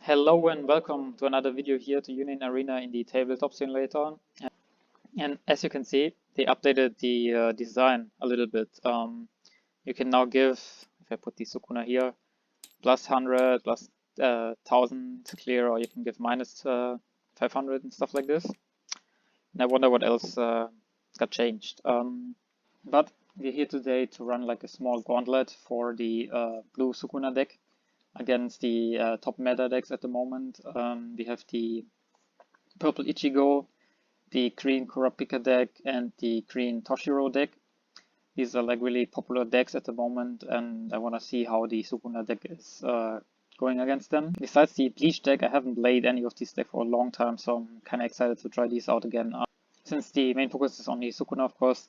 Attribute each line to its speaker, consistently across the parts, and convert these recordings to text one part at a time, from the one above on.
Speaker 1: Hello and welcome to another video here to Union Arena in the Tabletop Simulator. And as you can see, they updated the design a little bit. You can now give, if I put the Sukuna here, plus 100, plus 1000 clear, or you can give minus 500 and stuff like this. And I wonder what else got changed. But we're here today to run like a small gauntlet for the Blue Sukuna deck against the top meta decks at the moment. We have the purple Ichigo, the green Kurapika deck, and the green Toshiro deck. These are like really popular decks at the moment, and I want to see how the Sukuna deck is going against them. Besides the Bleach deck, I haven't played any of these decks for a long time, so I'm kind of excited to try these out again. Since the main focus is on the Sukuna, of course,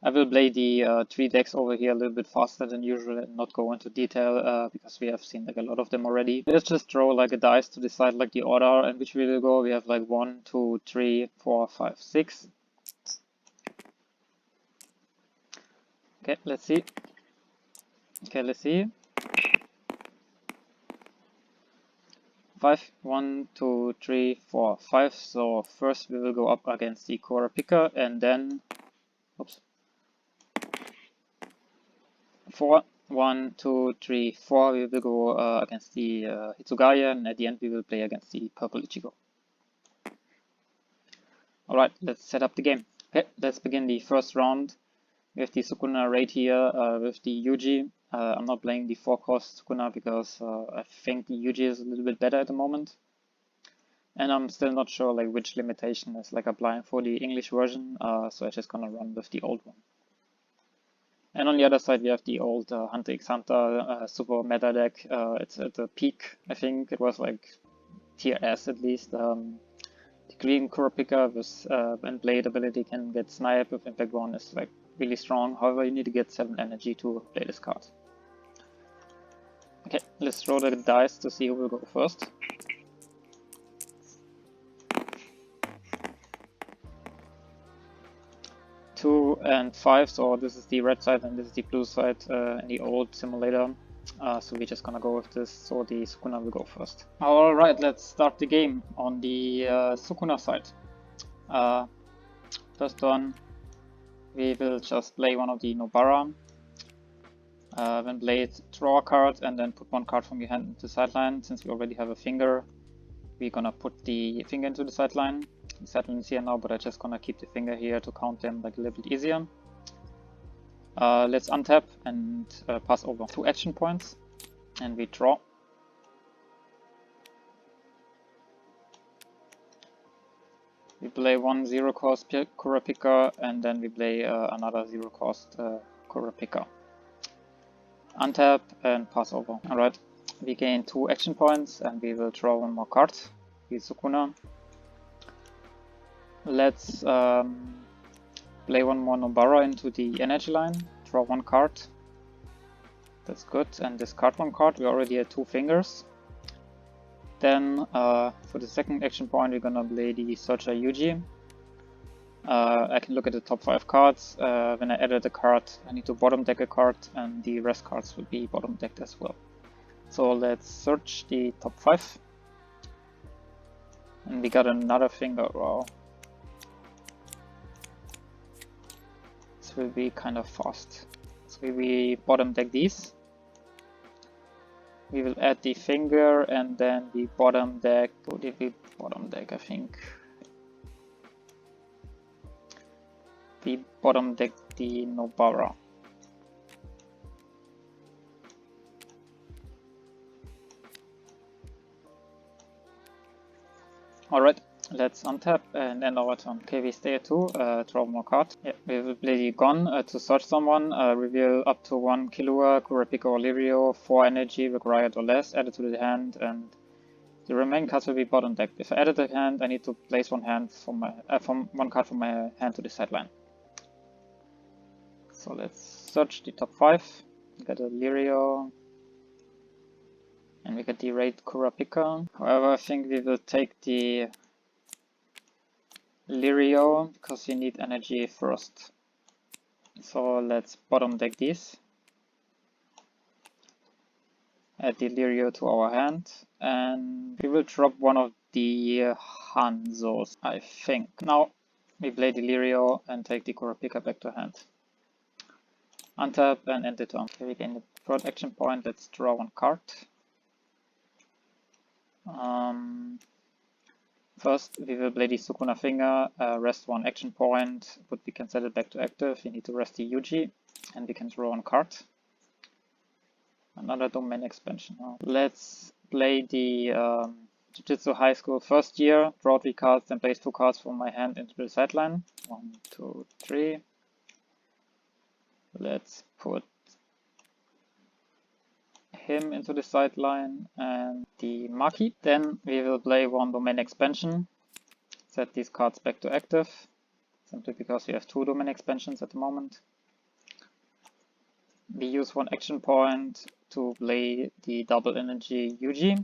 Speaker 1: I will play the 3 decks over here a little bit faster than usual and not go into detail because we have seen like a lot of them already. Let's just throw like a dice to decide like the order in which we will go. We have like 1, 2, 3, 4, 5, 6. Okay, let's see. Okay, let's see. 5, 1, 2, 3, 4, 5. So first we will go up against the Kurapika and then, oops. 4, 1, 2, 3, 4, we will go against the Hitsugaya, and at the end we will play against the purple Ichigo. Alright, let's set up the game. Okay, let's begin the first round. We have the Sukuna right here with the Yuji. I'm not playing the 4-cost Sukuna because I think the Yuji is a little bit better at the moment. And I'm still not sure like which limitation is like applying for the English version, so I'm just gonna run with the old one. And on the other side, we have the old HxH Hunter super meta deck. It's at the peak, I think. It was like tier S at least. The green Kurapika with when blade ability can get snipe with impact 1 is like really strong. However, you need to get 7 energy to play this card. Okay, let's roll the dice to see who will go first. Two and 5, so this is the red side and this is the blue side in the old simulator. So we're just gonna go with this, so the Sukuna will go first. Alright, let's start the game on the Sukuna side. First one, we will just play one of the Nobara. When played, draw a card and then put 1 card from your hand into the sideline. Since we already have a finger, we're gonna put the finger into the sideline. The sideline is here now, but I'm just gonna keep the finger here to count them like a little bit easier. Let's untap and pass over 2 action points, and we draw. We play 1 0-cost Kurapika, and then we play another 0-cost Kurapika. Untap and pass over. Alright, we gain 2 action points, and we will draw 1 more card. The Sukuna. Let's play 1 more Nobara into the energy line, draw 1 card. That's good, and discard 1 card. We already had 2 fingers. Then for the second action point, we're gonna play the Searcher Yuji. I can look at the top 5 cards. When I added a card, I need to bottom deck a card, and the rest cards will be bottom decked as well. So let's search the top 5. And we got another finger. Wow. Will be kind of fast. So we bottom deck these. We will add the finger and then we bottom deck. What did we bottom deck? I think we bottom deck the Nobara. Alright. Let's untap and end our turn. Okay, we stay at 2, draw 1 more card. Yeah, we will play the Gon to search someone, reveal up to 1 Killua, Kurapika or Lirio, 4 energy required or less, add it to the hand, and the remaining cards will be bottom decked. If I added the hand, I need to place 1 hand from my from 1 card from my hand to the sideline. So let's search the top 5. We got a Lirio, and we got the Raid Kurapika. However, I think we will take the Lirio because we need energy first. So let's bottom deck these. Add the Lirio to our hand. and we will drop one of the Hanzos, I think. Now we play Delirio and take the Kurapika back to hand. Untap and end the turn. Okay, we gain the third action point. Let's draw one card. First, we will play the Sukuna Finger, rest one action point, but we can set it back to active. We need to rest the Yuji, and we can draw one card. Another domain expansion. Now, let's play the Jiu-Jitsu High School first year, draw 3 cards, then place 2 cards from my hand into the sideline. 1, 2, 3. Let's put him into the sideline and the Maki. Then we will play one domain expansion, set these cards back to active, simply because we have 2 domain expansions at the moment. We use 1 action point to play the double energy Yuji.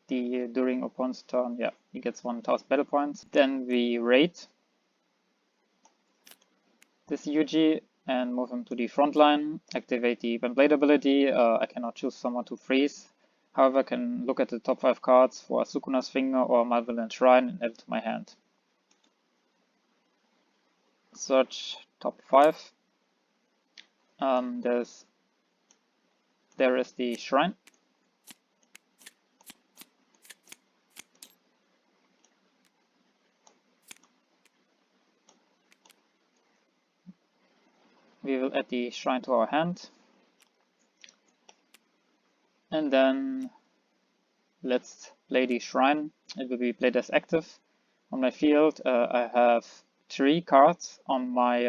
Speaker 1: During opponent's turn, yeah, he gets 1000 battle points. Then we raid this Yuji and move him to the front line, activate the When Blade ability. I cannot choose someone to freeze. However, I can look at the top 5 cards for Sukuna's Finger or Malevolent Shrine and add it to my hand. Search top 5. There is the Shrine. We will add the Shrine to our hand. And then let's play the Shrine. It will be played as active. On my field, I have 3 cards on my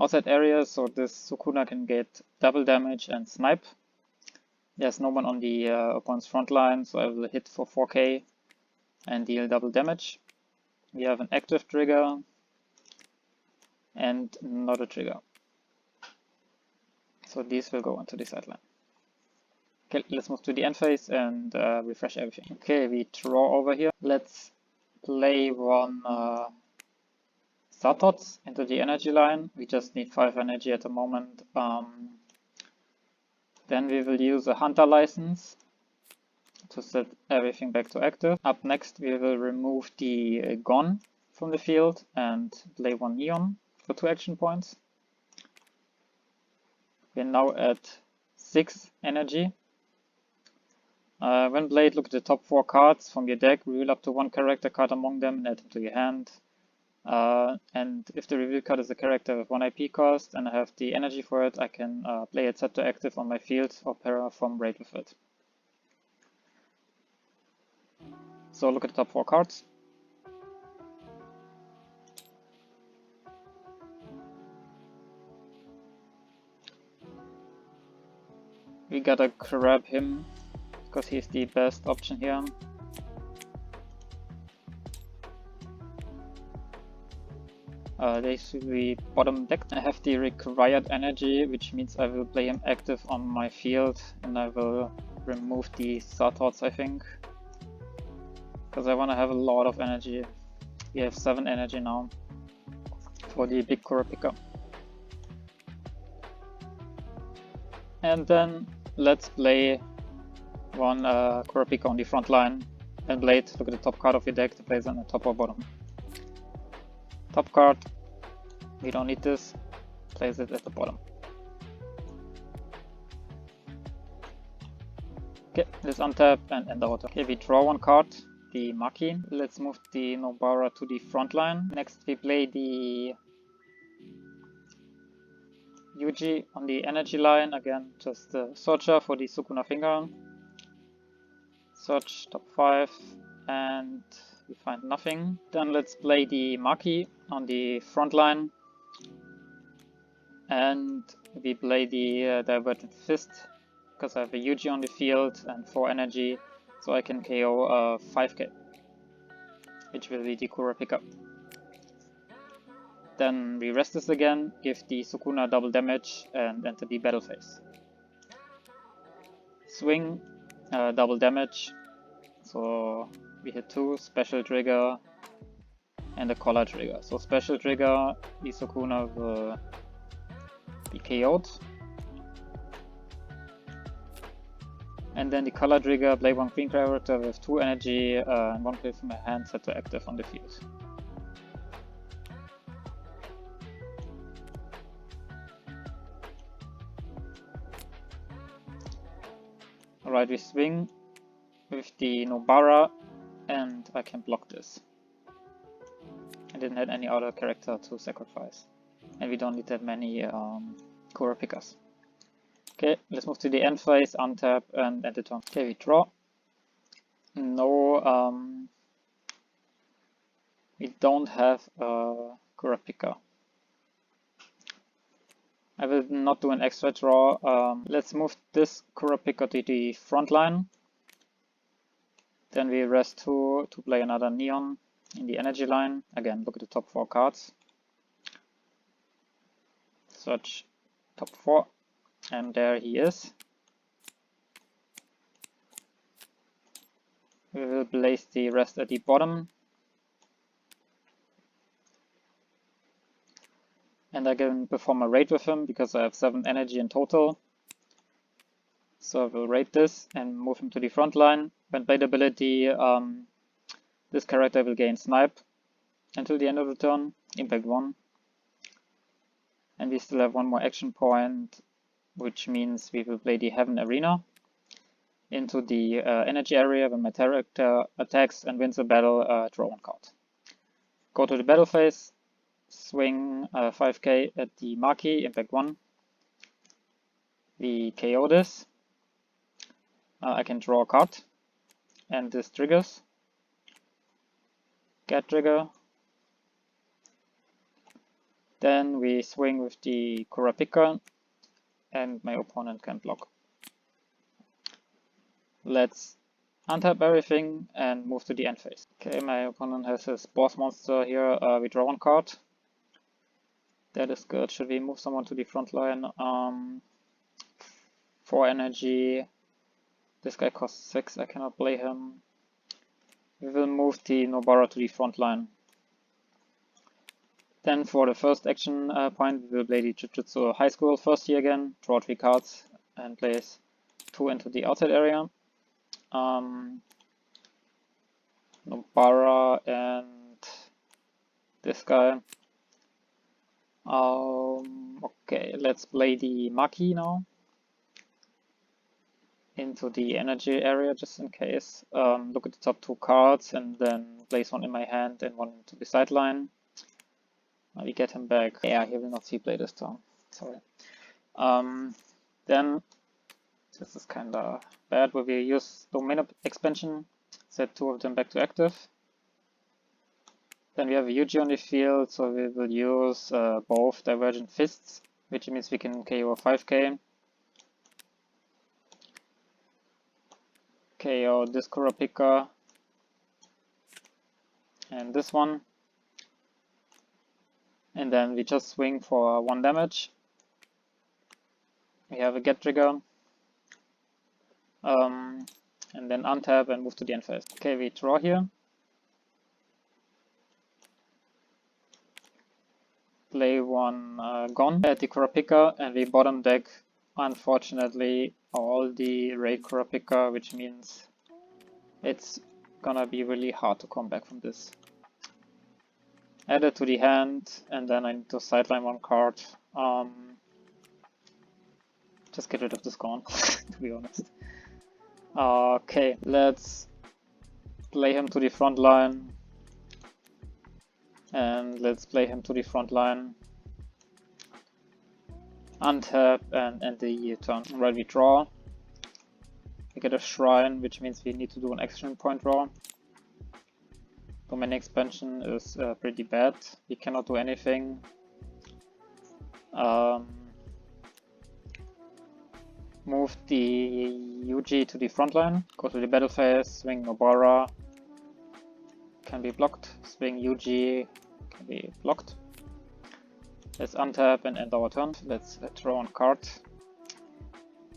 Speaker 1: outside area, so this Sukuna can get double damage and snipe. There's no one on the opponent's front line, so I will hit for 4k and deal double damage. We have an active trigger and not a trigger. So these will go into the sideline. Okay, let's move to the end phase and refresh everything. Okay, we draw over here. Let's play one Satots into the energy line. We just need 5 energy at the moment. Then we will use a Hunter license to set everything back to active. Up next, we will remove the Gon from the field and play 1 Neon for 2 action points. We're now at 6 energy. When played, look at the top 4 cards from your deck, reveal up to 1 character card among them and add them to your hand. And if the reveal card is a character with 1 IP cost and I have the energy for it, I can play it set to active on my field or para from raid with it. So look at the top 4 cards. We gotta grab him because he's the best option here. They should be bottom deck. I have the required energy, which means I will play him active on my field and I will remove the Satots, I think. Because I want to have a lot of energy. We have 7 energy now for the big Kurapika. And then let's play one Kurapika on the front line. And Blade, look at the top card of your deck to place it on the top or bottom. Top card, we don't need this, place it at the bottom. Okay, let's untap and end our turn. Okay, we draw 1 card, the Maki. Let's move the Nobara to the front line. Next we play the Yuji on the energy line, again just the Searcher for the Sukuna Finger. Search top 5 and we find nothing. Then let's play the Maki on the front line. And we play the Divergent Fist because I have a Yuji on the field and 4 energy, so I can KO 5k, which will be the Kurapika. Then we rest this again, give the Sukuna double damage and enter the battle phase. Swing, double damage, so we hit 2, special trigger and a collar trigger. So special trigger, the Sukuna will be KO'd. And then the color trigger, play one green character with 2 energy and 1 play from my hand set to active on the field. Alright, we swing with the Nobara and I can block this. I didn't have any other character to sacrifice. And we don't need that many Kura pickers. Okay, let's move to the end phase, untap and end the turn. Okay, we draw. No, we don't have a Kura picker. I will not do an extra draw. Let's move this Kura picker to the front line. Then we rest 2 to play another Neon in the energy line. Again, look at the top 4 cards. Search top 4. And there he is. We will place the rest at the bottom. And I can perform a raid with him because I have 7 energy in total. So I will raid this and move him to the front line. When played ability, this character will gain snipe until the end of the turn, impact 1. And we still have 1 more action point, which means we will play the Heaven Arena into the energy area. When my character attacks and wins a battle, draw 1 card. Go to the battle phase, swing 5k at the marquee, impact 1. We KO this. I can draw a card, and this triggers. Get trigger. Then we swing with the Kura picker, and my opponent can block. Let's untap everything and move to the end phase. Okay, my opponent has his boss monster here. We draw 1 card. That is good. Should we move someone to the front line? 4 energy. This guy costs 6. I cannot play him. We will move the Nobara to the front line. Then for the first action point, we will play the Jujutsu High School first year again, draw 3 cards and place 2 into the outside area. Nobara and this guy. Okay, let's play the Maki now into the energy area just in case. Look at the top 2 cards and then place 1 in my hand and 1 to the sideline. We get him back. Yeah, he will not see play this turn. Sorry. Then this is kinda bad, where we use domain expansion, set 2 of them back to active. Then we have a Yuji on the field, so we will use both Divergent Fists, which means we can KO 5k. KO this Kura picker and this one. And then we just swing for 1 damage. We have a get trigger. And then untap and move to the end phase. Okay, we draw here. Play 1 Gauntlet at the Kura picker, and we bottom deck, unfortunately, all the raid Kura picker, which means it's gonna be really hard to come back from this. Add it to the hand, and then I need to sideline 1 card. Just get rid of this Gaunt, to be honest. Okay, let's play him to the front line. And let's play him to the front line. Untap and end the turn. Right, we draw. We get a shrine, which means we need to do an action point draw. Domain expansion is pretty bad. We cannot do anything. Move the Yuji to the front line. Go to the battle phase. Swing Nobara. Can be blocked. Swing Yuji. Can be blocked. Let's untap and end our turn. Let's draw a card.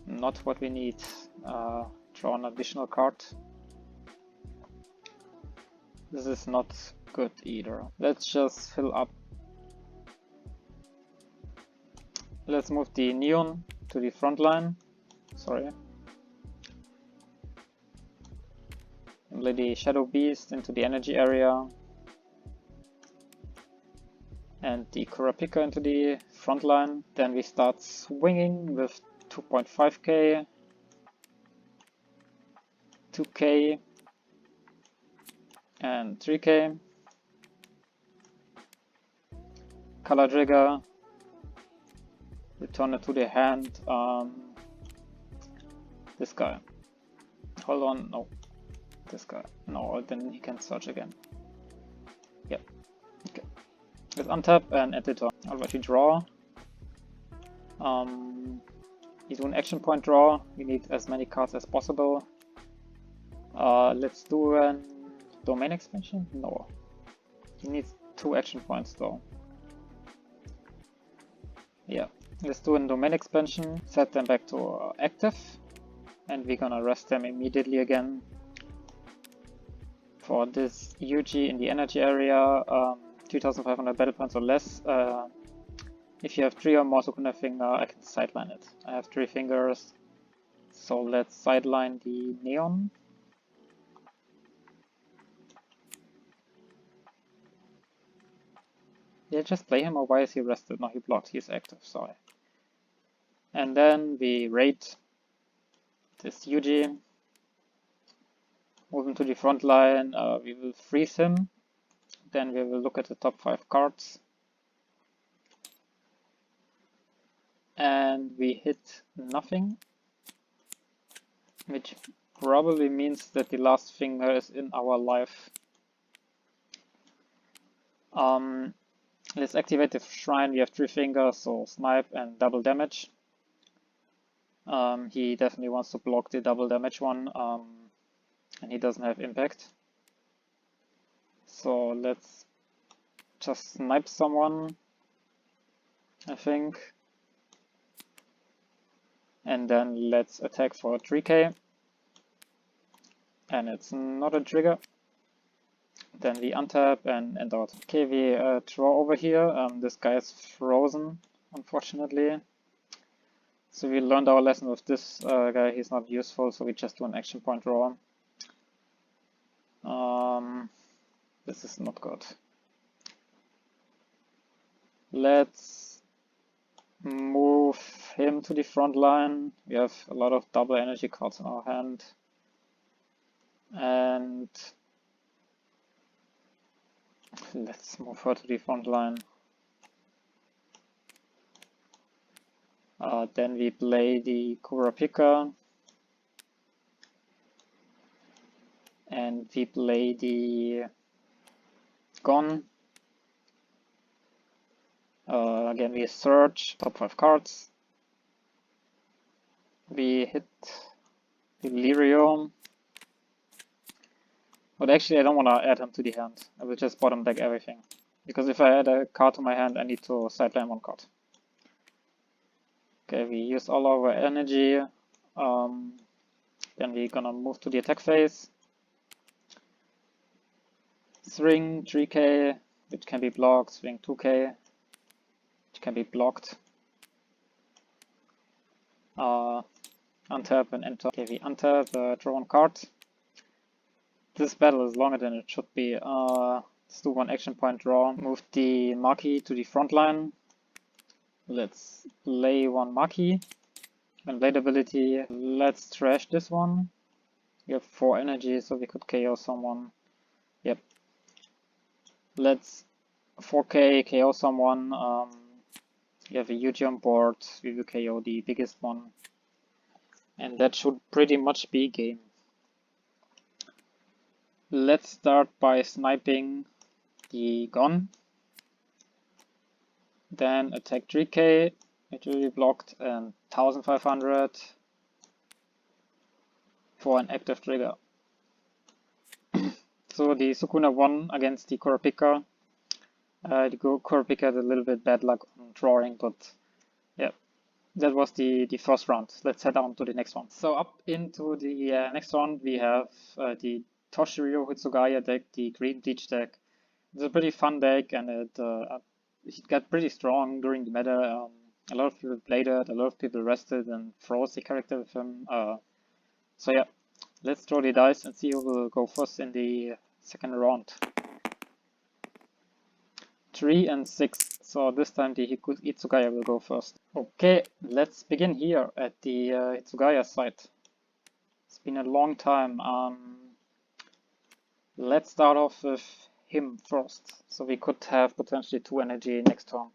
Speaker 1: Not what we need. Draw an additional card. This is not good either. Let's just fill up. Let's move the Neon to the front line. Sorry. Play the Shadow Beast into the energy area. And the Kurapika into the front line. Then we start swinging with 2.5k, 2k, and 3k. Color trigger. Return it to the hand. This guy. Hold on, no. This guy. No, then he can search again. Yep. Okay. Let's untap and end the turn. Alright, we draw. We do an action point draw. We need as many cards as possible. Let's do a domain expansion? No. He needs 2 action points though. Yeah. Let's do a domain expansion. Set them back to active. And we're gonna rest them immediately again. For this Yuji in the energy area, 2500 battle points or less. If you have 3 or more Sukuna finger, I can sideline it. I have 3 fingers, so let's sideline the Neon. Yeah, just play him, or why is he rested? No, he blocked, he's active, sorry. And then we raid this Yuji. Move him to the front line, we will freeze him. Then we will look at the top 5 cards. And we hit nothing. Which probably means that the last finger is in our life. Let's activate the shrine. We have 3 fingers, so snipe and double damage. He definitely wants to block the double damage one. And he doesn't have impact. So let's just snipe someone, I think. And then let's attack for 3k. And it's not a trigger. Then we untap and end out. Okay, we draw over here. This guy is frozen, unfortunately. So we learned our lesson with this guy. He's not useful, so we just do an action point draw. This is not good. Let's move him to the front line. We have a lot of double energy cards in our hand. And let's move her to the front line. Then we play the Kurapika. And we play the Gon. Again, we search top 5 cards. We hit Delirium. But actually, I don't want to add him to the hand. I will just bottom deck everything. Because if I add a card to my hand, I need to sideline 1 card. Okay, we use all our energy. Then we're gonna move to the attack phase. Swing 3k, which can be blocked. Swing 2k, which can be blocked. Untap and enter. Okay, we untap, draw 1 card. This battle is longer than it should be. Let's do 1 action point draw. Move the Maki to the front line. Let's play 1 Maki. And blade ability. Let's trash this one. We have 4 energy, so we could KO someone. Yep. Let's 4k KO someone. We have a Yuji on board. We will KO the biggest one. And that should pretty much be game. Let's start by sniping the Gon. Then attack 3k, it will be blocked, and 1500 for an active trigger. So the Sukuna won against the Kurapika. The Kurapika had a little bit bad luck on drawing, but yeah, that was the first round. Let's head on to the next one. So up into the next round, we have the Toshiryo Hitsugaya deck, the Green Bleach deck. It's a pretty fun deck, and it got pretty strong during the meta. A lot of people played it, a lot of people rested and froze the character with him. So yeah, Let's throw the dice and see who will go first in the second round. 3 and 6, so this time the Hitsugaya will go first. Okay, let's begin here at the Hitsugaya site. It's been a long time. Let's start off with him first, so we could have potentially 2 energy next turn.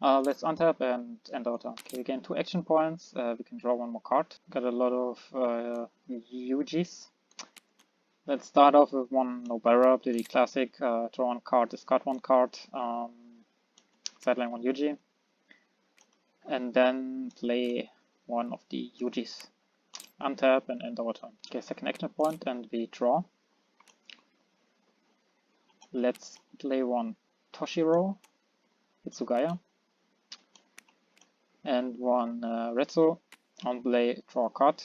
Speaker 1: Let's untap and end our turn. Okay, we gain 2 action points. We can draw 1 more card. Got a lot of Yujis. Let's start off with 1 Nobara, pretty classic. Draw 1 card, discard 1 card. Sideline 1 Yuji. And then play 1 of the Yujis. Untap and end our turn. Okay, second action point and we draw. Let's play 1 Toshiro, Hitsugaya. And 1 Retsu, on play, draw a card.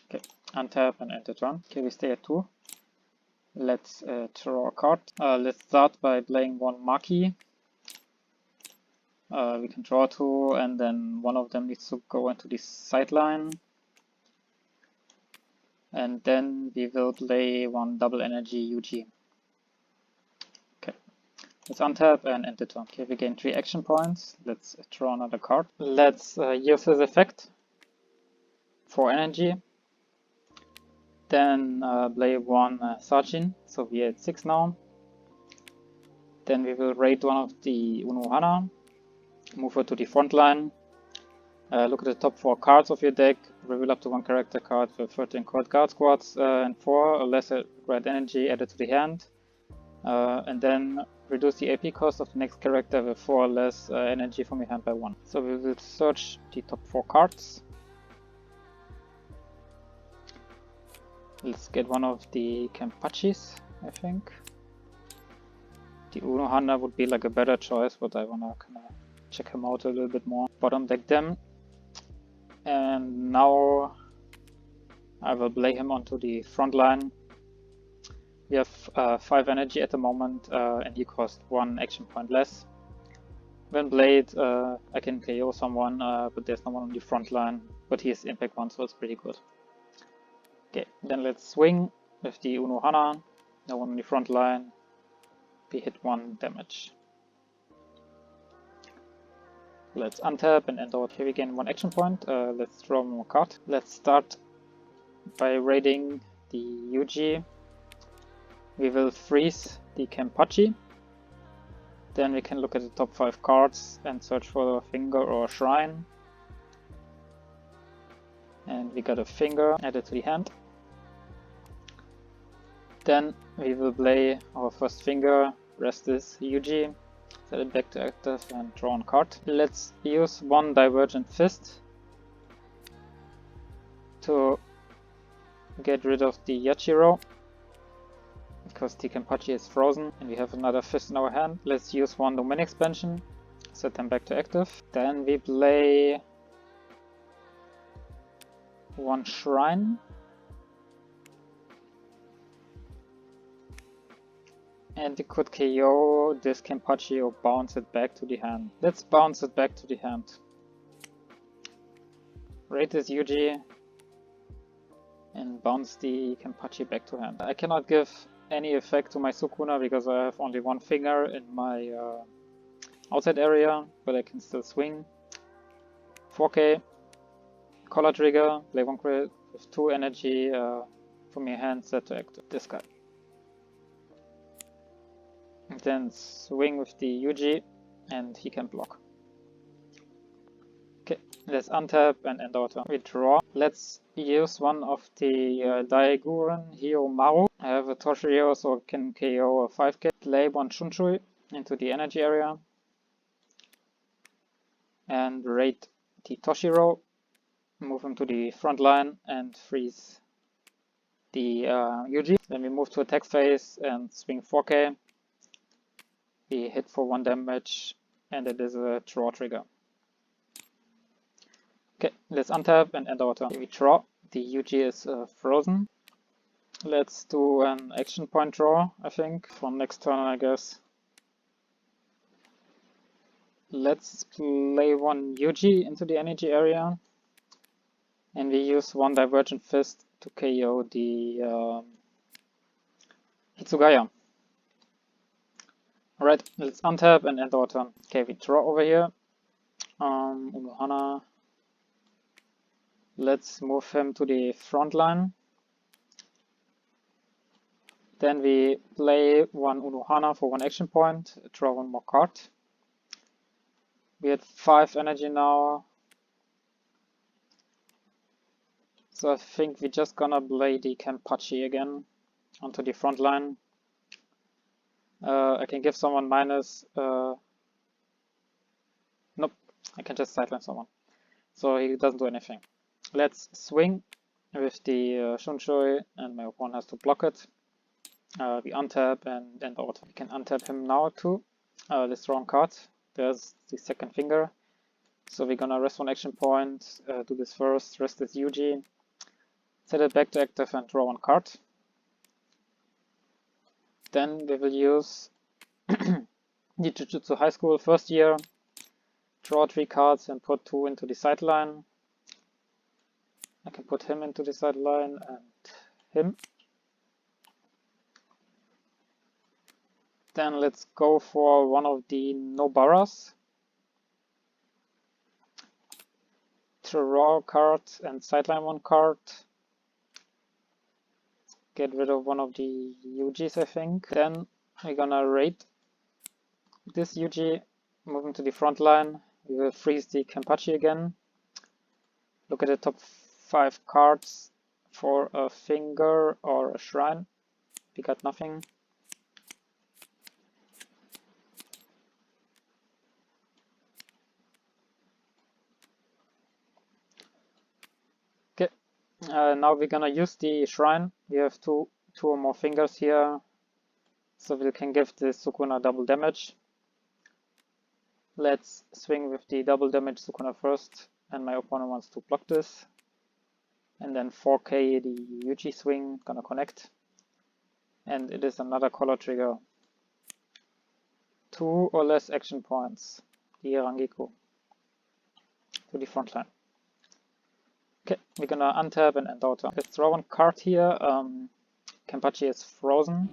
Speaker 1: Okay, untap and end the turn. Okay, we stay at 2. Let's draw a card. Let's start by playing 1 Maki. We can draw 2 and then one of them needs to go into the sideline. And then we will play 1 double energy Yuji. Let's untap and end the turn. Okay, we gain 3 action points. Let's draw another card. Let's use his effect for energy. Then play 1 Sajin, so we are at 6 now. Then we will raid 1 of the Unohana, move her to the front line. Look at the top 4 cards of your deck, reveal up to 1 character card with 13 guard squads and 4 lesser red energy added to the hand. And then reduce the AP cost of the next character with 4 less energy from your hand by 1. So we will search the top 4 cards. Let's get 1 of the Kenpachis, I think. The Unohana would be like a better choice, but I wanna kinda check him out a little bit more. Bottom deck them. And now I will play him onto the front line. We have 5 energy at the moment, and he costs 1 action point less. When played, I can KO someone, but there's no one on the front line, but he has impact 1, so it's pretty good. Okay, then let's swing with the Unohana, no one on the front line. We hit 1 damage. Let's untap and end out. Here we gain 1 action point. Let's draw 1 more card. Let's start by raiding the Yuji. We will freeze the Kenpachi. Then we can look at the top 5 cards and search for a finger or a shrine. And we got a finger added to the hand. Then we will play our first finger, rest this Yuji, set it back to active and draw a card. Let's use 1 Divergent Fist to get rid of the Yachiro, because the Kenpachi is frozen and we have another fist in our hand. Let's use 1 Domain Expansion, set them back to active. Then we play 1 Shrine. And we could KO this Kenpachi or bounce it back to the hand. Let's bounce it back to the hand. Raid this Yuji and bounce the Kenpachi back to hand. I cannot give any effect to my Sukuna because I have only 1 finger in my outside area, but I can still swing. 4K, collar trigger, play 1 crit with 2 energy from your hand, set to active. This guy. And then swing with the Yuji and he can block. Okay, let's untap and end our turn. We draw. Let's use 1 of the Daiguren Hiyomaru. I have a Toshio, so I can KO a 5K. Play 1 Shunshui into the energy area. And raid the Toshiro. Move him to the front line and freeze the Yuji. Then we move to attack phase and swing 4K. We hit for 1 damage and it is a draw trigger. Okay, let's untap and end our turn. We draw. The Yuji is frozen. Let's do an action point draw, I think, for next turn, I guess. Let's play 1 Yuji into the energy area. And we use 1 Divergent Fist to KO the Hitsugaya. Alright, let's untap and end our turn. Okay, we draw over here. Unohana. Let's move him to the front line. Then we play one Unohana for 1 action point, draw 1 more card. We had 5 energy now. So I think we're just gonna play the Kenpachi again onto the front line. I can give someone minus. Nope, I can just sideline someone. So he doesn't do anything. Let's swing with the Shunshoi, and my opponent has to block it. We untap and end out. We can untap him now too. Let's draw a card. There's the second finger. So we're gonna rest 1 action point, do this first, rest this Yuji, set it back to active and draw 1 card. Then we will use the Jujutsu High School first year, draw 3 cards and put 2 into the sideline. I can put him into the sideline and him. Then let's go for one of the Nobaras. Draw a card and sideline 1 card. Get rid of one of the Yujis, I think. Then we're gonna raid this Yuji, moving to the front line. We will freeze the Kenpachi again. Look at the top 5 cards for a finger or a shrine. We got nothing. Okay, now we're gonna use the shrine. We have two or more fingers here, so we can give the Sukuna double damage. Let's swing with the double damage Sukuna first, and my opponent wants to block this. And then 4K the Yuji swing, gonna connect. And it is another color trigger. 2 or less action points, the Rangiku, to the front line. Okay, we're gonna untap and end our turn. Let's draw 1 card here. Kenpachi is frozen.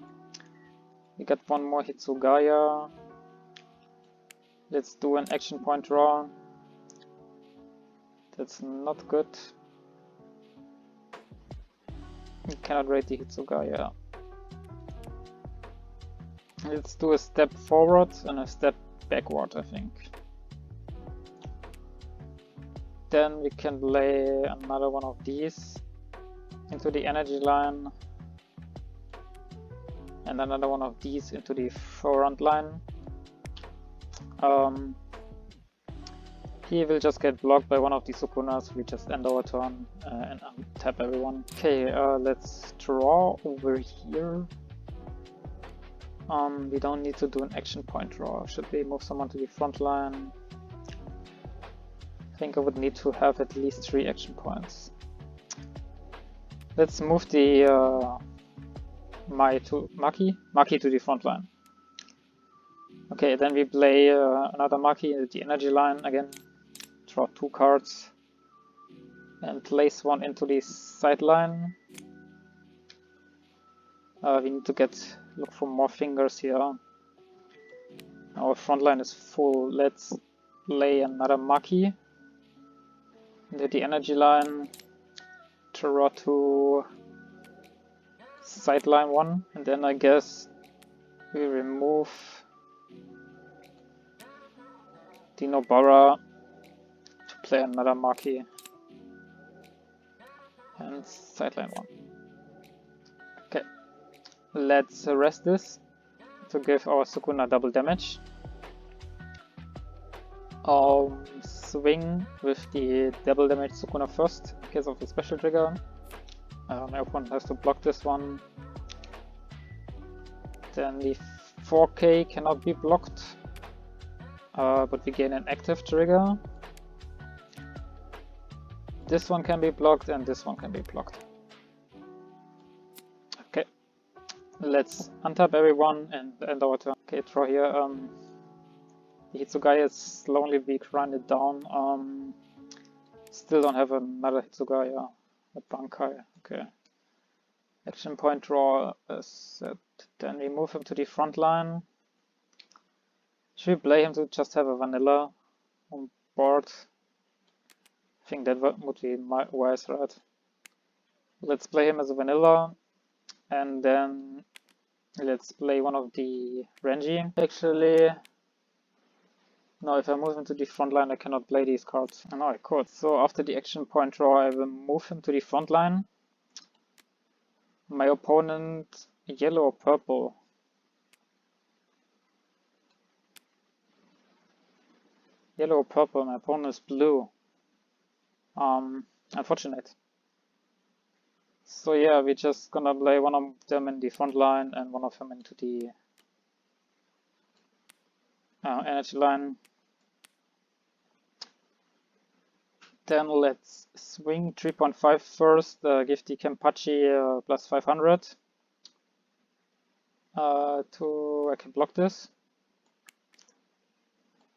Speaker 1: We got 1 more Hitsugaya. Let's do an action point draw. That's not good. We cannot raid the Hitsugaya. Let's do a step forward and a step backward, I think. Then we can lay another one of these into the energy line. And another one of these into the front line. He will just get blocked by one of the Sukunas. We just end our turn and untap everyone. Okay, let's draw over here. We don't need to do an action point draw. Should we move someone to the front line? I think I would need to have at least 3 action points. Let's move the Maki to the front line. Okay, then we play another Maki in the energy line again. Draw 2 cards and place 1 into the sideline. We need to look for more fingers here. Our front line is full. Let's lay another Maki into the energy line. Draw 2, sideline 1, and then I guess we remove the Nobara to play another Maki and sideline 1. Okay, let's rest this to give our Sukuna double damage. Swing with the double damage Sukuna first in case of the special trigger. My opponent has to block this one. Then the 4K cannot be blocked, but we gain an active trigger. This one can be blocked and this one can be blocked. Okay, let's untap everyone and end our turn. Okay, draw here. The Hitsugaya is slowly being grinded down. Still don't have another Hitsugaya. A Bankai. Okay, Action point draw is set. Then we move him to the front line. Should we play him to just have a vanilla on board? I think that would be wise, right? Let's play him as a vanilla, and then let's play one of the Renji. Actually, no, if I move him to the front line, I cannot play these cards. Oh, no, I could. So after the action point draw, I will move him to the front line. My opponent, yellow or purple? Yellow or purple, my opponent is blue. Unfortunate. So yeah, we're just gonna play one of them in the front line and one of them into the energy line. Then let's swing 3.5 first, give the Kenpachi plus 500. I can block this.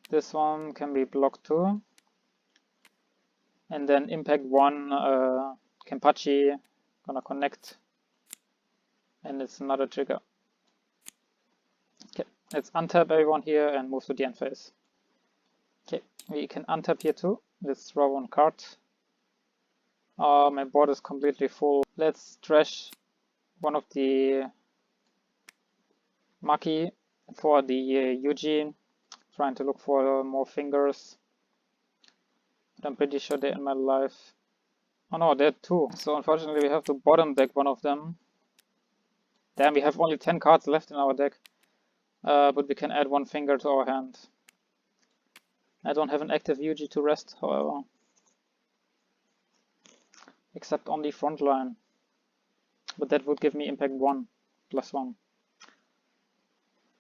Speaker 1: This one can be blocked too. And then impact 1, Kenpachi, gonna connect. And it's another trigger. Okay, let's untap everyone here and move to the end phase. Okay, we can untap here too. Let's draw one card. My board is completely full. Let's trash one of the Maki for the Yuji. Trying to look for more fingers. But I'm pretty sure they're in my life. Oh no, they're 2. So unfortunately we have to bottom deck one of them. Damn, we have only 10 cards left in our deck. But we can add 1 finger to our hand. I don't have an active Yuji to rest, however. Except on the front line. But that would give me impact 1, plus 1.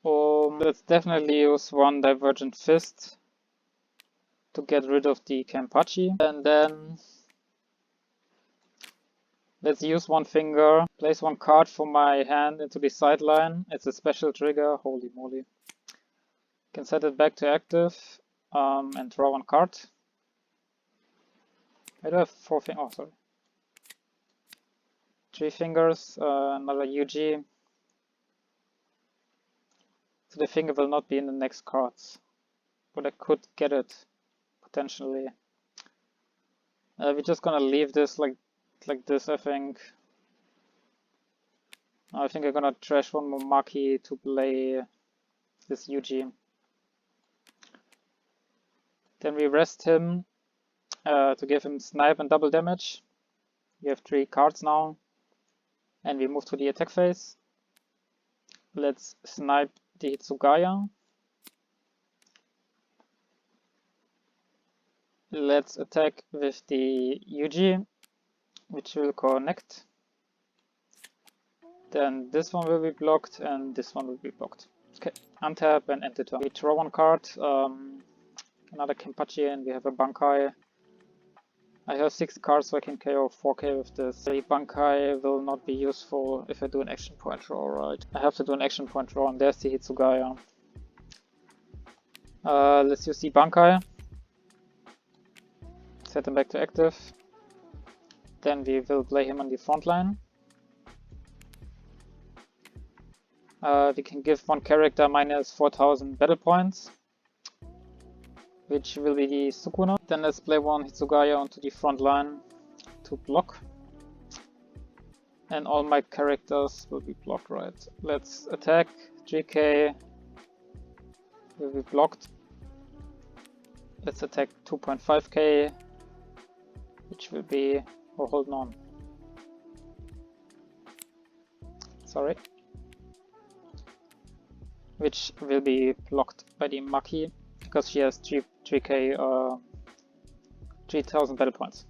Speaker 1: Let's definitely use 1 Divergent Fist to get rid of the Kenpachi. And then let's use 1 finger, place 1 card from my hand into the sideline. It's a special trigger, holy moly. Can set it back to active. And draw 1 card. I do have 4 fingers. Oh, sorry. 3 fingers, another Yuji. So the finger will not be in the next cards, but I could get it potentially. We're just gonna leave this like this, I think. I think I'm gonna trash 1 more Maki to play this Yuji. Then we rest him to give him snipe and double damage. We have 3 cards now. And we move to the attack phase. Let's snipe the Hitsugaya. Let's attack with the Yuji, which will connect. Then this one will be blocked and this one will be blocked. Okay, untap and end the turn. We draw 1 card. Another Kenpachi, and we have a Bankai. I have 6 cards, so I can KO 4k with this. The Bankai will not be useful if I do an action point draw, right? I have to do an action point draw, and there's the Hitsugaya. Let's use the Bankai. Set him back to active. Then we will play him on the front line. We can give 1 character minus 4000 battle points, which will be the Sukuna. Then let's play 1 Hitsugaya onto the front line to block. And all my characters will be blocked, right? Let's attack. JJK will be blocked. Let's attack 2.5k, which will be... oh, hold on. Sorry. Which will be blocked by the Maki, because she has 3k, 3000 battle points.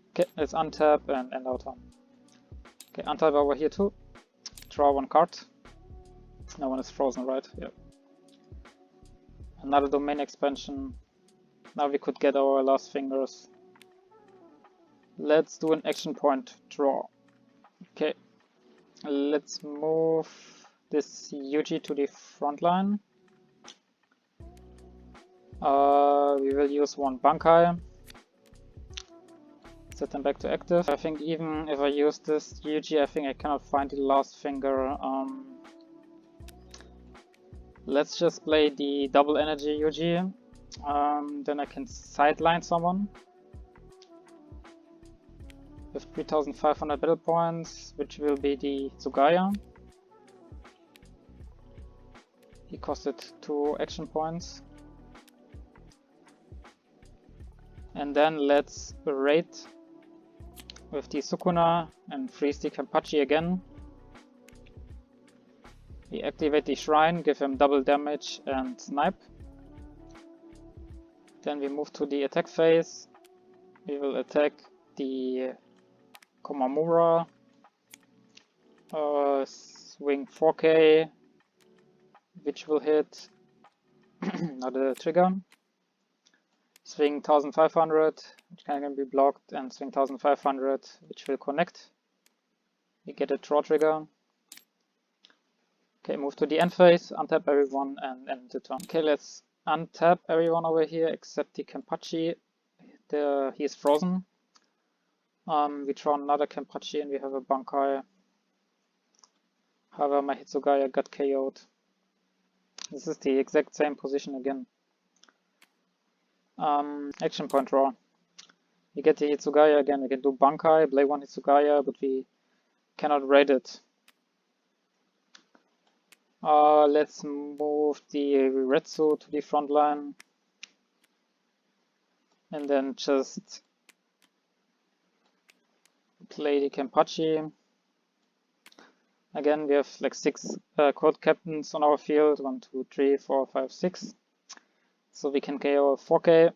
Speaker 1: Okay, let's untap and end our turn. Okay, untap over here too. Draw 1 card. No one is frozen, right? Yep. Another domain expansion. Now we could get our last fingers. Let's do an action point draw. Okay, let's move this Yuji to the front line. We will use 1 Bankai. set them back to active. I think even if I use this Yuji, I think I cannot find the last finger. Let's just play the double energy Yuji. Then I can sideline someone with 3500 battle points, which will be the Tsugaya. He costed 2 action points. And then let's raid with the Sukuna and freeze the Kenpachi again. We activate the shrine, give him double damage and snipe. Then we move to the attack phase. We will attack the Komamura. Swing 4k, which will hit another trigger. Swing 1500, which can be blocked, and swing 1500, which will connect. We get a draw trigger. Okay, move to the end phase, untap everyone and end the turn. Okay, let's untap everyone over here except the Kenpachi. He is frozen. We draw another Kenpachi and we have a Bankai. However, my Hitsugaya got KO'd. This is the exact same position again. Action point draw. We get the Hitsugaya again. We can do Bankai, play one Hitsugaya, but we cannot raid it. Let's move the Retsu to the front line. And then just play the Kenpachi. Again, we have like 6 quad captains on our field. 1, 2, 3, 4, 5, 6. So we can KO 4k,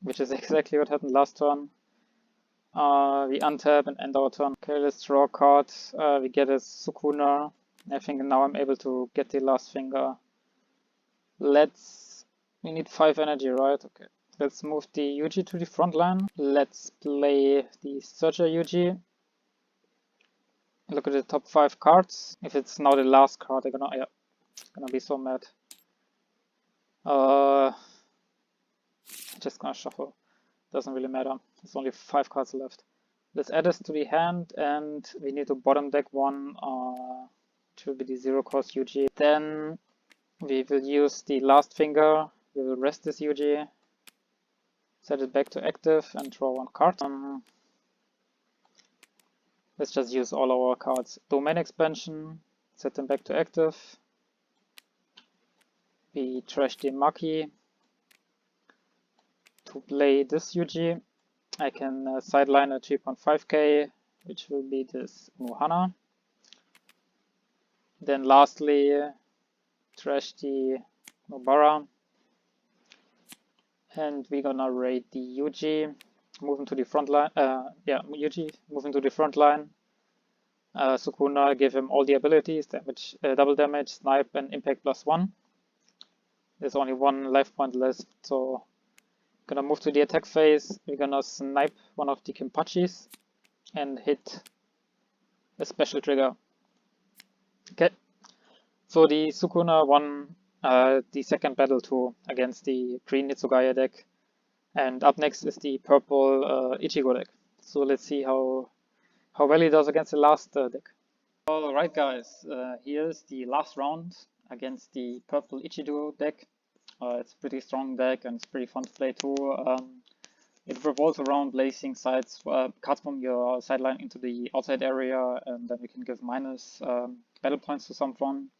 Speaker 1: which is exactly what happened last turn. We untap and end our turn. Okay, let's draw a card. We get a Sukuna. I think now I'm able to get the last finger. We need 5 energy, right? Okay. Let's move the Yuji to the front line. Let's play the Searcher Yuji. Look at the top 5 cards. If it's now the last card, I'm gonna be so mad. Just gonna shuffle. Doesn't really matter. There's only 5 cards left. Let's add this to the hand, and we need to bottom deck one, which will be the 0 cost Yuji. Then we will use the last finger. We will rest this Yuji, set it back to active, and draw 1 card. Let's just use all our cards. Domain expansion, set them back to active. We trash the Maki. To play this Yuji, I can sideline a 3.5k, which will be this Muhana. Then lastly, trash the Nobara. And we're gonna raid the Yuji, moving to the front line. Yuji, moving to the front line. Sukuna, give him all the abilities, damage, double damage, snipe, and impact +1. There's only 1 life point left, so gonna move to the attack phase. We're gonna snipe one of the Kenpachis and hit a special trigger. Okay, so the Sukuna won the second battle too against the green Hitsugaya deck, and up next is the purple Ichigo deck. So let's see how well he does against the last deck. Alright guys, here's the last round against the purple Ichigo deck. It's a pretty strong deck and it's pretty fun to play too. It revolves around placing cards from your sideline into the outside area, and then you can give minus battle points to someone.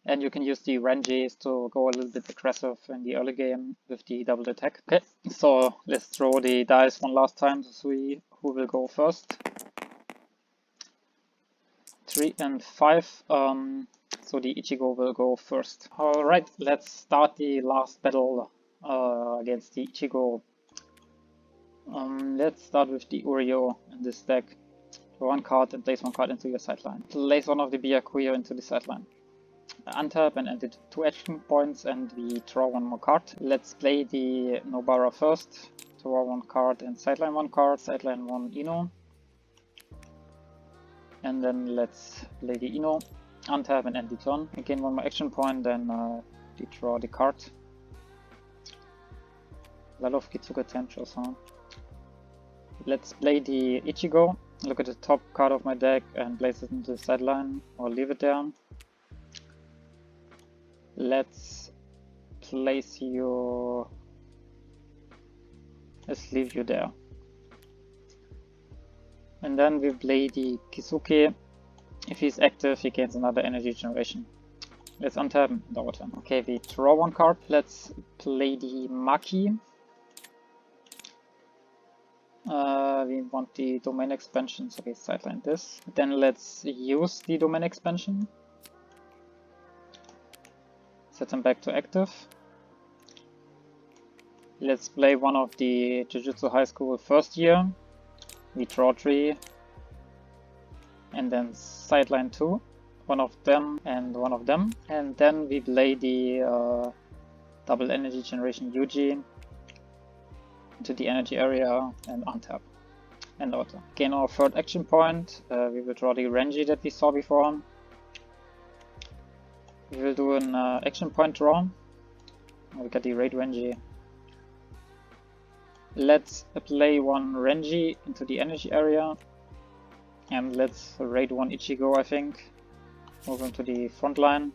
Speaker 1: And you can use the Renjis to go a little bit aggressive in the early game with the double attack. Okay, so let's throw the dice one last time to see who will go first. 3 and 5. So the Ichigo will go first. Alright, let's start the last battle against the Ichigo. Let's start with the Uryo in this deck. Draw 1 card and place 1 card into your sideline. Place one of the Byakuya into the sideline. Untap and add it 2 action points, and we draw 1 more card. Let's play the Nobara first. Draw 1 card and sideline 1 card. Sideline 1 Ino. And then let's play the Ino. Untap and end the turn. Again 1 more action point, then we draw the card. A lot of Kitsuga Templars, huh? let's play the Ichigo. Look at the top card of my deck and place it into the sideline or leave it there. Let's place you. Let's leave you there. And then we play the Kisuke. If he's active, he gains another energy generation. Let's untap and our turn. Okay, we draw one card. Let's play the Maki. We want the domain expansion, so we sideline this. Then let's use the domain expansion. Set them back to active. Let's play one of the Jujutsu High School first year. We draw 3. And then sideline 2. One of them and one of them. And then we play the double energy generation Yuji into the energy area and untap and auto. Gain our third action point. We will draw the Renji that we saw before. We will do an action point draw. We got the Raid Renji. Let's play one Renji into the energy area. And let's raid one Ichigo, I think. Move him to the front line.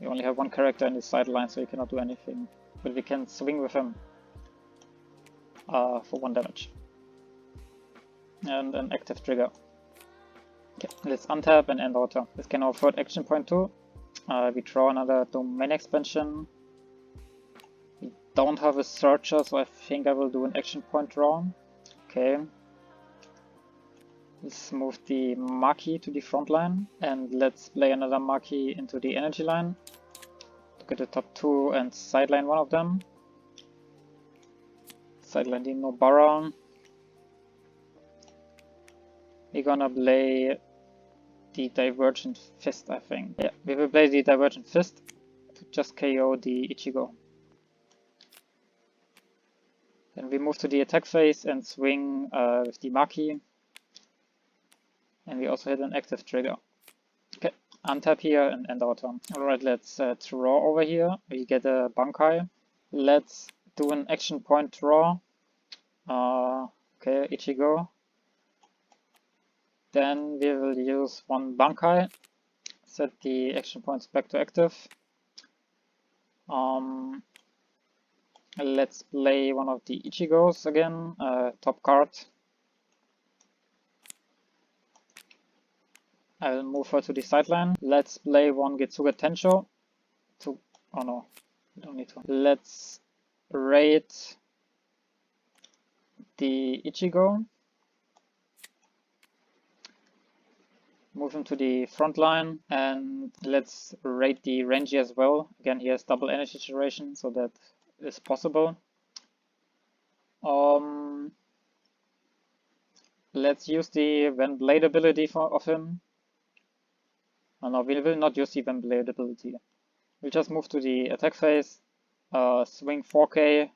Speaker 1: We only have one character in the sideline, so he cannot do anything. But we can swing with him for 1 damage. And an active trigger. Okay, let's untap and end our turn. Let's gain our third action point too. We draw another domain expansion. We don't have a searcher, so I think I will do an action point draw. Okay. Let's move the Maki to the front line and let's play another Maki into the energy line. Look at the top 2 and sideline one of them. Sideline the Nobara. We're gonna play the Divergent Fist, I think. Yeah, we will play the Divergent Fist to just KO the Ichigo. Then we move to the attack phase and swing with the Maki. And we also hit an active trigger. Okay, untap here and end our turn. Alright, let's draw over here. We get a Bankai. Let's do an action point draw. Okay, Ichigo. Then we will use one Bankai. Set the action points back to active. Let's play one of the Ichigos again. Top card. I will move her to the sideline. Let's play one Getsuga Tensho. Oh no, we don't need to. Let's raid the Ichigo. Move him to the front line and let's raid the Renji as well. Again, he has double energy generation, so that is possible. Let's use the When Blade ability of him. Oh, no, we will not use the When Blade ability. We'll just move to the attack phase, swing 4K,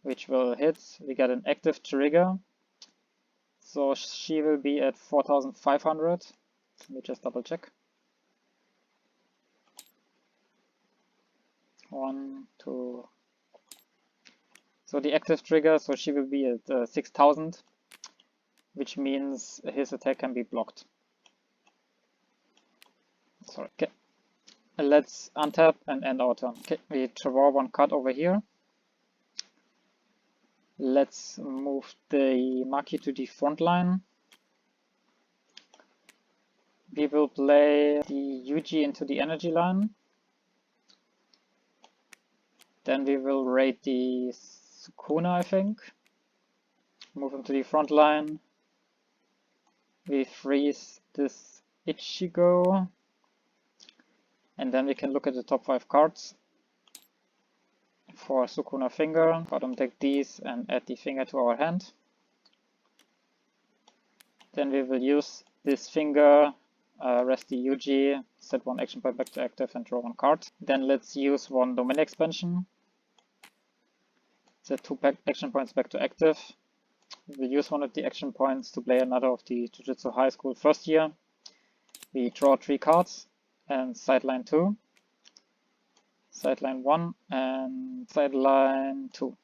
Speaker 1: which will hit. We get an active trigger. So she will be at 4,500. Let me just double check. 1, 2. So the active trigger, so she will be at 6,000, which means his attack can be blocked. Sorry. Okay. Let's untap and end our turn. Okay, we draw one card over here. Let's move the Maki to the front line. We will play the Yuji into the energy line. Then we will raid the Sukuna, I think. Move him to the front line. We freeze this Ichigo. And then we can look at the top 5 cards. For Sukuna finger, bottom deck these and add the finger to our hand. Then we will use this finger, rest the Yuji, set one action point back to active and draw one card. Then let's use one domain expansion. Set 2 action points back to active. We will use one of the action points to play another of the Jujutsu High School first year. We draw 3 cards and sideline 2. Sideline 1 and sideline 2.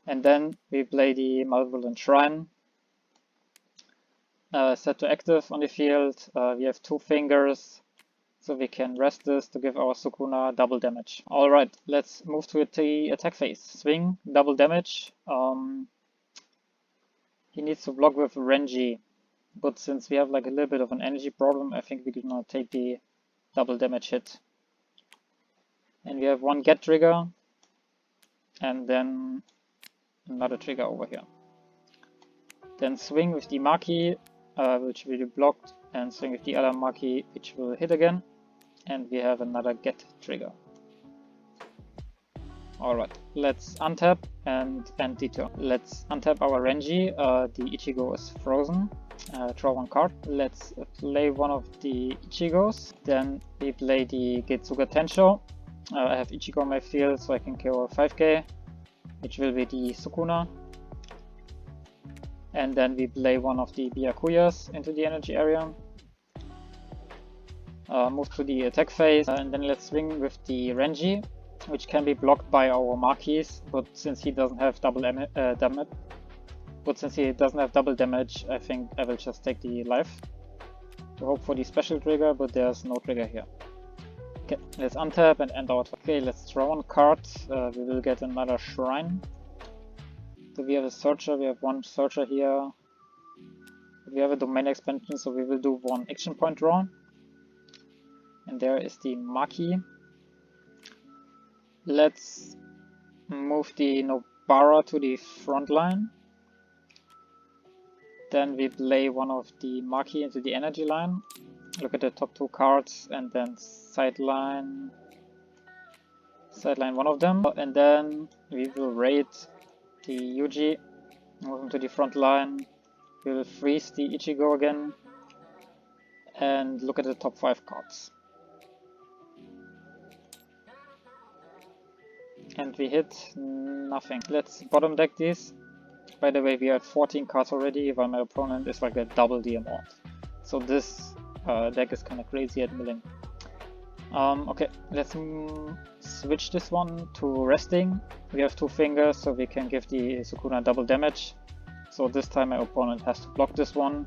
Speaker 1: And then we play the Malevolent Shrine, set to active on the field. We have 2 fingers, so we can rest this to give our Sukuna double damage. Alright, let's move to the attack phase. Swing, double damage. He needs to block with Renji, but since we have like a little bit of an energy problem, I think we're gonna take the double damage hit. And we have 1 get trigger, and then another trigger over here. Then swing with the Maki, which will be blocked, and swing with the other Maki, which will hit again. And we have another get trigger. Alright, let's untap and end the turn. Let's untap our Renji. The Ichigo is frozen. Draw 1 card. Let's play one of the Ichigos. Then we play the Getsuga Tensho. I have Ichigo on my field, so I can kill 5k, which will be the Sukuna. And then we play one of the Byakuyas into the energy area. Move to the attack phase, and then let's swing with the Renji, which can be blocked by our Makis, but since he doesn't have double damage, I think I will just take the life to hope for the special trigger, but there's no trigger here. Okay, let's untap and end our turn. Okay, let's draw 1 card. We will get another shrine. So we have a Searcher, we have 1 Searcher here. We have a domain expansion, so we will do 1 action point draw. And there is the Maki. Let's move the Nobara to the front line. Then we play one of the Maki into the energy line. Look at the top 2 cards and then sideline one of them. And then we will raid the Yuji, move him to the front line. We will freeze the Ichigo again. And look at the top 5 cards. And we hit nothing. Let's bottom deck these. By the way, we have 14 cards already, while my opponent is like a double the amount. So this deck is kind of crazy at milling. Okay, let's switch this one to resting. We have 2 fingers, so we can give the Sukuna double damage. So this time my opponent has to block this one.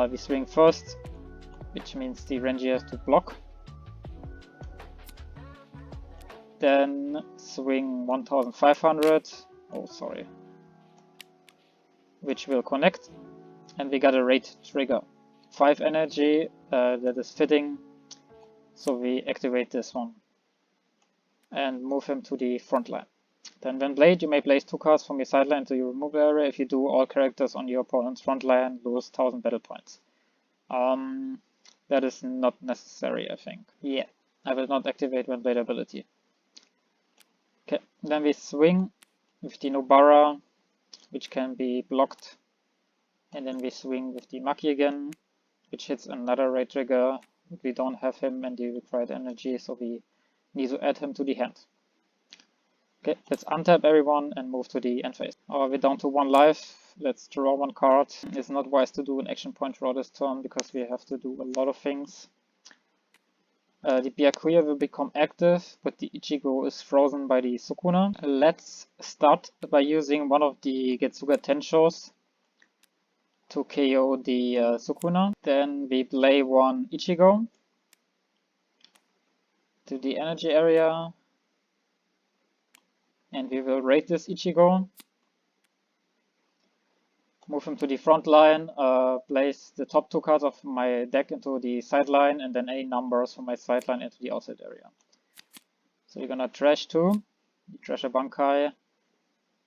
Speaker 1: We swing first, which means the Renji has to block. Then swing 1500, oh sorry, which will connect, and we got a raid trigger. 5 energy, that is fitting, so we activate this one and move him to the front line. Then when played, you may place 2 cards from your sideline to your removal area. If you do, all characters on your opponent's front line lose 1000 battle points. That is not necessary, I think. Yeah, I will not activate when played ability. Okay, then we swing with the Nobara, which can be blocked, and then we swing with the Maki again, which hits another raid trigger. We don't have him and the required energy, so we need to add him to the hand. Okay, let's untap everyone and move to the end phase. We're down to 1 life. Let's draw 1 card. It's not wise to do an action point draw this turn because we have to do a lot of things. The Byakuya will become active, but the Ichigo is frozen by the Sukuna. Let's start by using one of the Getsuga Tenshos to KO the Sukuna. Then we play 1 Ichigo to the energy area, and we will raid this Ichigo. Move him to the front line, place the top 2 cards of my deck into the sideline, and then any numbers from my sideline into the outside area. So we're gonna trash 2, trash a Bankai,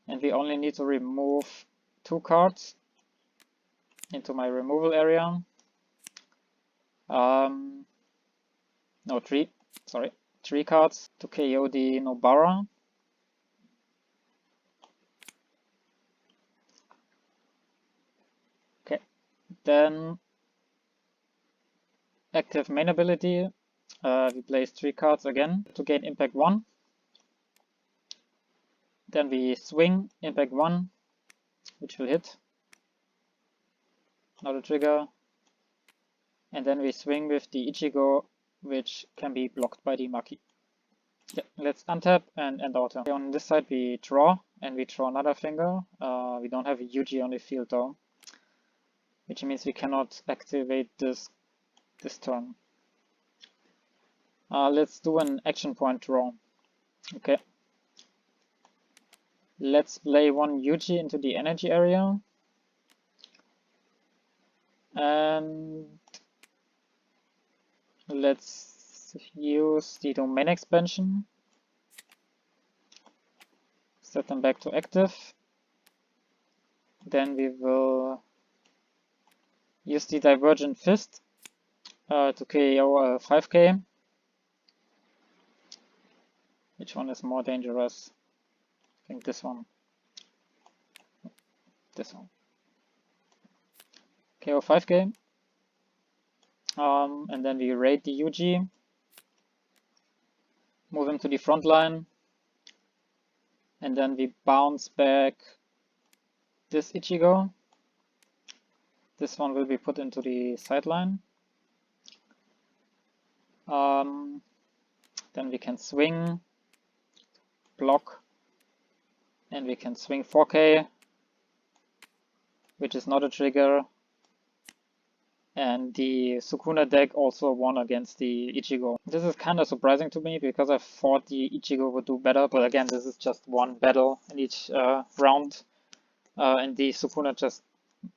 Speaker 1: and we only need to remove 2 cards into my removal area. No, 3, sorry, 3 cards to KO the Nobara. Then active main ability, we place 3 cards again to gain impact 1. Then we swing impact 1, which will hit. Not a trigger. And then we swing with the Ichigo, which can be blocked by the Maki. Yeah, let's untap and end our turn. Okay, on this side we draw, and we draw another finger. We don't have a Yuji on the field though, which means we cannot activate this turn. Let's do an action point draw. Okay. Let's play one Yuji into the energy area. And let's use the domain expansion. Set them back to active. Then we will use the Divergent Fist to KO 5k. Which one is more dangerous? I think this one. This one. KO 5k. And then we raid the Yuji. Move him to the front line. And then we bounce back this Ichigo. This one will be put into the sideline. Then we can swing, block, and we can swing 4k, which is not a trigger. And the Sukuna deck also won against the Ichigo. This is kind of surprising to me because I thought the Ichigo would do better, but again, this is just one battle in each round. And the Sukuna just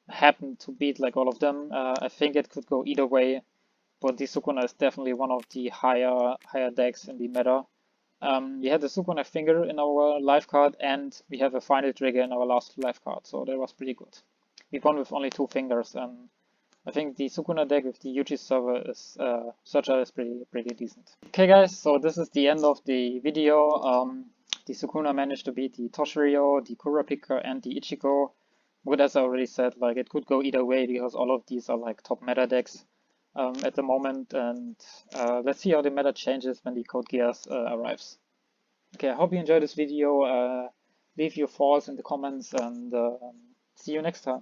Speaker 1: happened to beat like all of them. I think it could go either way, but the Sukuna is definitely one of the higher decks in the meta. We had the Sukuna finger in our life card, and we have a final trigger in our last life card, so that was pretty good. We won with only 2 fingers, and I think the Sukuna deck with the Yuji server is Searcher is pretty decent. Okay guys, so this is the end of the video. The Sukuna managed to beat the Toshirio, the Kurapika, and the Ichigo. But as I already said, like it could go either way because all of these are like top meta decks at the moment, and let's see how the meta changes when the Code Geass arrives. Okay, I hope you enjoyed this video. Leave your thoughts in the comments, and see you next time.